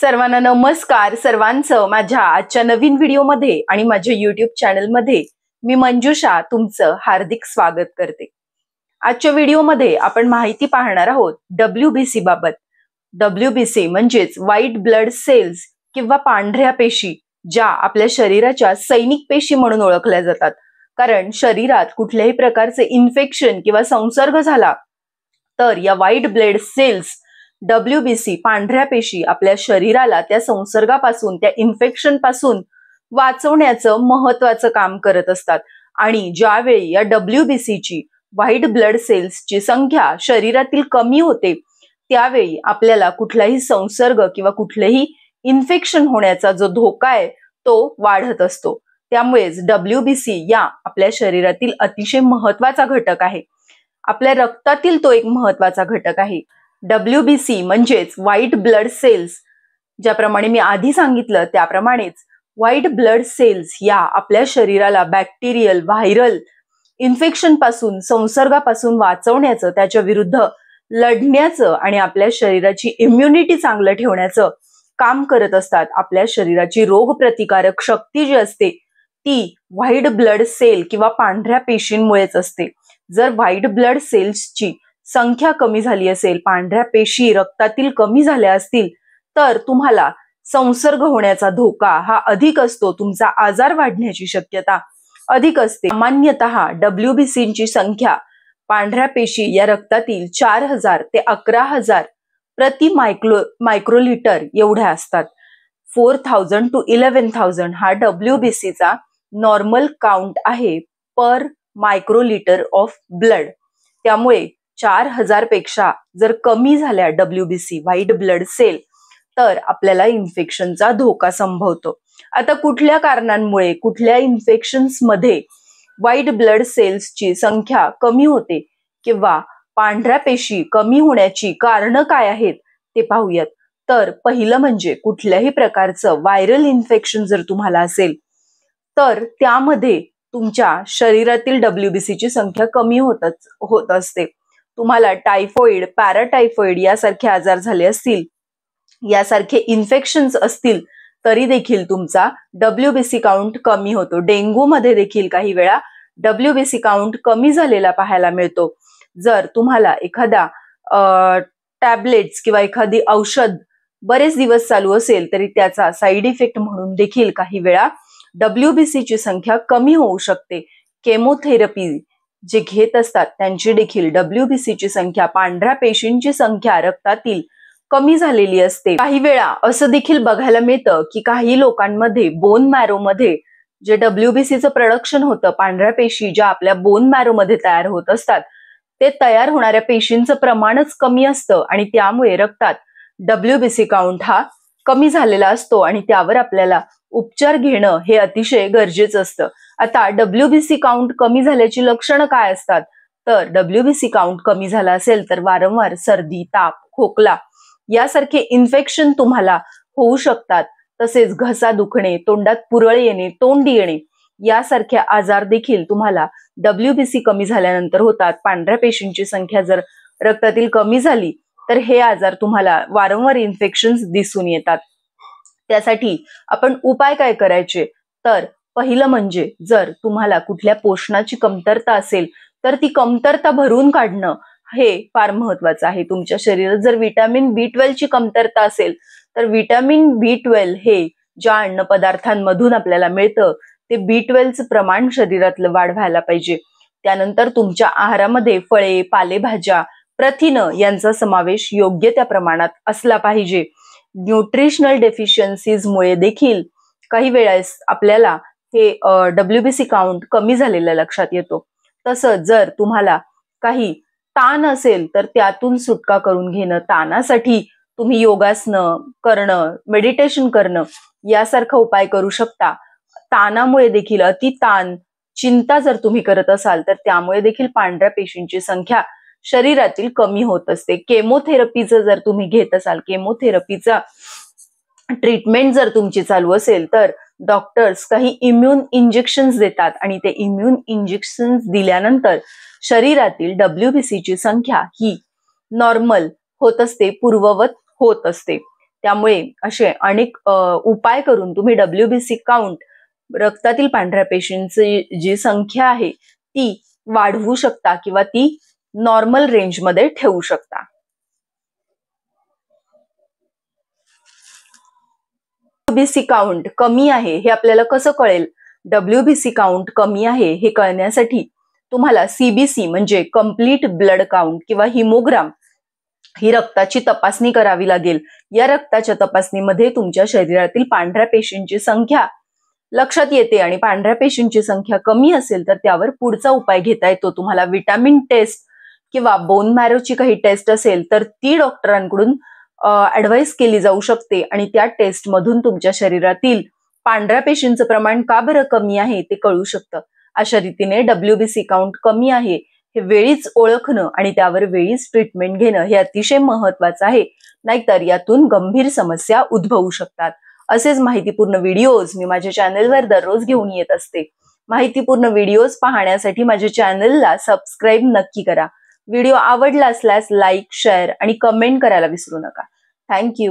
सर्वांना नमस्कार. सर्वांचं माझ्या आजच्या नवीन व्हिडिओमध्ये आणि माझ्या YouTube चॅनलमध्ये मी मंजुषा तुमचं हार्दिक स्वागत करते. आजच्या व्हिडिओमध्ये आपण माहिती पाहणार आहोत WBC बाबत. WBC म्हणजेच व्हाईट ब्लड सेल्स किंवा पांढऱ्या पेशी, ज्या आपल्या शरीराच्या सैनिक पेशी म्हणून ओळखल्या जातात. कारण शरीरात कुठल्याही प्रकारचे इन्फेक्शन किंवा संसर्ग झाला तर या व्हाईट ब्लड सेल्स WBC पांढऱ्या पेशी आपल्या शरीराला त्या संसर्गापासून, त्या इन्फेक्शन पासून वाचवण्याचं महत्त्वाचं काम करत असतात. आणि ज्यावेळी या WBC ची, व्हाईट ब्लड सेल्सची संख्या शरीरातील कमी होते, त्यावेळी आपल्याला कुठलाही संसर्ग किंवा कुठलेही इन्फेक्शन होण्याचा जो धोका आहे तो वाढत असतो. त्यामुळेच WBC या आपल्या शरीरातील अतिशय महत्त्वाचा घटक आहे. आपल्या रक्तातील तो एक महत्त्वाचा घटक आहे. WBC म्हणजेच व्हाईट ब्लड सेल्स, ज्याप्रमाणे मी आधी सांगितलं त्याप्रमाणेच व्हाईट ब्लड सेल्स या आपल्या शरीराला बॅक्टेरियल, व्हायरल इन्फेक्शन पासून, संसर्गापासून वाचवण्याचं, त्याच्या विरुद्ध लढण्याचं आणि आपल्या शरीराची इम्युनिटी चांगलं ठेवण्याचं काम करत असतात. आपल्या शरीराची रोगप्रतिकारक शक्ती जी असते ती व्हाईट ब्लड सेल किंवा पांढऱ्या पेशींमुळेच असते. जर व्हाईट ब्लड सेल्सची संख्या कमी झाली असेल, पांढऱ्या पेशी रक्तातील कमी झाल्या असतील, तर तुम्हाला संसर्ग होण्याचा धोका हा अधिक असतो. तुमचा आजार वाढण्याची शक्यता अधिक असते. सामान्यतः WBCची संख्या पांढऱ्या पेशी या रक्तातील 4000 ते 11000 प्रति मायक्रोलिटर एवढ्या असतात. 4000 to 11000 हा WBCचा नॉर्मल काउंट आहे पर मायक्रोलिटर ऑफ ब्लड. त्यामुळे 4000 पेक्षा जर कमी झाल्या WBC, व्हाईट ब्लड सेल, तर आपल्याला इन्फेक्शनचा धोका संभवतो. आता कुठल्या कारणांमुळे, कुठल्या इन्फेक्शन्स मध्ये व्हाईट ब्लड सेल्सची संख्या कमी होते किंवा पांढऱ्या पेशी कमी होण्याची कारणं काय आहेत ते पाहूयात. तर पहिलं म्हणजे कुठल्याही प्रकारचं व्हायरल इन्फेक्शन जर तुम्हाला असेल तर त्यामध्ये तुमच्या शरीरातील WBC ची संख्या कमी होत असते. तुम्हाला टायफॉइड, पॅराटायफॉइड यासारखे आजार झाले असतील, यासारखे इन्फेक्शन्स असतील, तरी देखील तुमचा WBC काउंट कमी होतो. डेंग्यू मध्ये देखील काही वेळा WBC काउंट कमी झालेला पाहायला मिळतो. जर तुम्हाला एखादा टॅबलेट्स किंवा एखादी औषध बरेच दिवस चालू असेल तरी त्याचा साईड इफेक्ट म्हणून देखील काही वेळा WBC ची संख्या कमी होऊ शकते. केमोथेरपी जे घेत असतात त्यांची देखील WBC ची संख्या, पांढऱ्या पेशींची संख्या रक्तातील कमी झालेली असते. काही वेळा असं देखील बघायला मिळतं की काही लोकांमध्ये बोन मॅरो मध्ये जे WBC चं प्रोडक्शन होतं, पांढऱ्या पेशी ज्या आपल्या बोन मॅरो मध्ये तयार होत असतात, ते तयार होणाऱ्या पेशींचं प्रमाणच कमी असतं आणि त्यामुळे रक्तात WBC काउंट हा कमी झालेला असतो आणि त्यावर आपल्याला उपचार घेणं हे अतिशय गरजेचं असतं. आता WBC काउंट कमी झाल्याची लक्षणं काय असतात? तर WBC काउंट कमी झाला असेल तर वारंवार सर्दी, ताप, खोकला यासारखे इन्फेक्शन तुम्हाला होऊ शकतात. तसेच घसा दुखणे, तोंडात पुरळ येणे, तोंड येणे यासारखे आजार देखील तुम्हाला WBC कमी झाल्यानंतर होतात. पांढऱ्या पेशींची संख्या जर रक्तातील कमी झाली तर हे आजार तुम्हाला वारंवार इन्फेक्शन्स दिसून येतात. त्यासाठी आपण उपाय काय करायचे? तर पहिलं म्हणजे जर तुम्हाला कुठल्या पोषणाची कमतरता असेल तर ती कमतरता भरून काढणं हे फार महत्वाचं आहे. तुमच्या शरीरात जर व्हिटॅमिन B12 ची कमतरता असेल तर व्हिटॅमिन B12 हे ज्या अन्न पदार्थांमधून आपल्याला मिळतं ते B12 चं प्रमाण शरीरातलं वाढवायला पाहिजे. त्यानंतर तुमच्या आहारामध्ये फळे, पालेभाज्या, प्रथिनं यांचा समावेश योग्य त्या प्रमाणात असला पाहिजे. न्यूट्रिशनल डेफिशियन्सीज मुळे देखील काही वेळेस आपल्याला हे WBC काउंट कमी झालेलं लक्षात येतो. तसंच जर तुम्हाला काही ताण असेल तर त्यातून सुटका करून घेणं, ताणासाठी तुम्ही योगासनं करणं, मेडिटेशन करणं यासारखा उपाय करू शकता. ताणामुळे देखील, अति ताण, चिंता जर तुम्ही करत असाल तर त्यामुळे देखील पांढऱ्या पेशींची संख्या शरीरातील कमी होत असते. केमोथेरपीचं जर तुम्ही घेत असाल, केमोथेरपीचा ट्रीटमेंट जर तुमची चालू असेल तर डॉक्टर्स काही इम्यून इंजेक्शन्स देतात आणि ते इम्यून इंजेक्शन्स दिल्यानंतर शरीरातील WBC ची संख्या ही नॉर्मल होत असते, पूर्ववत होत असते. त्यामुळे असे अनेक उपाय करून तुम्ही WBC काउंट, रक्तातील पांढऱ्या पेशींची जी संख्या आहे ती वाढवू शकता किंवा ती नॉर्मल रेंजमध्ये ठेवू शकता. WBC काउंट कमी आहे हे आपल्याला कसं कळेल? WBC काउंट कमी आहे हे कळण्यासाठी तुम्हाला CBC म्हणजे कंप्लीट ब्लड काउंट किंवा हिमोग्राम ही रक्ताची तपासणी करावी लागेल. या रक्ताच्या तपासणीमध्ये तुमच्या शरीरातील पांढऱ्या पेशींची संख्या लक्षात येते आणि पांढऱ्या पेशींची संख्या कमी असेल तर त्यावर पुढचा उपाय घेता येतो. तुम्हाला विटामिन टेस्ट किंवा बोन मॅरोची काही टेस्ट असेल तर ती डॉक्टरांकडून ऍडवाइस केली जाऊ शकते आणि त्या टेस्ट मधून तुमच्या शरीरातील पांढऱ्या पेशींचं प्रमाण का बरं कमी आहे ते कळू शकतं. अशा रीतीने WBC काउंट कमी आहे हे वेळीच ओळखणं आणि त्यावर वेळीच ट्रीटमेंट घेणं हे अतिशय महत्वाचं आहे, नाहीतर यातून गंभीर समस्या उद्भवू शकतात. असेच माहितीपूर्ण व्हिडिओज मी माझ्या चॅनलवर दररोज घेऊन येत असते. माहितीपूर्ण व्हिडिओज पाहण्यासाठी माझ्या चॅनलला सबस्क्राईब नक्की करा. व्हिडिओ आवडला असल्यास लाईक, शेअर आणि कमेंट करायला विसरू नका. थँक्यू.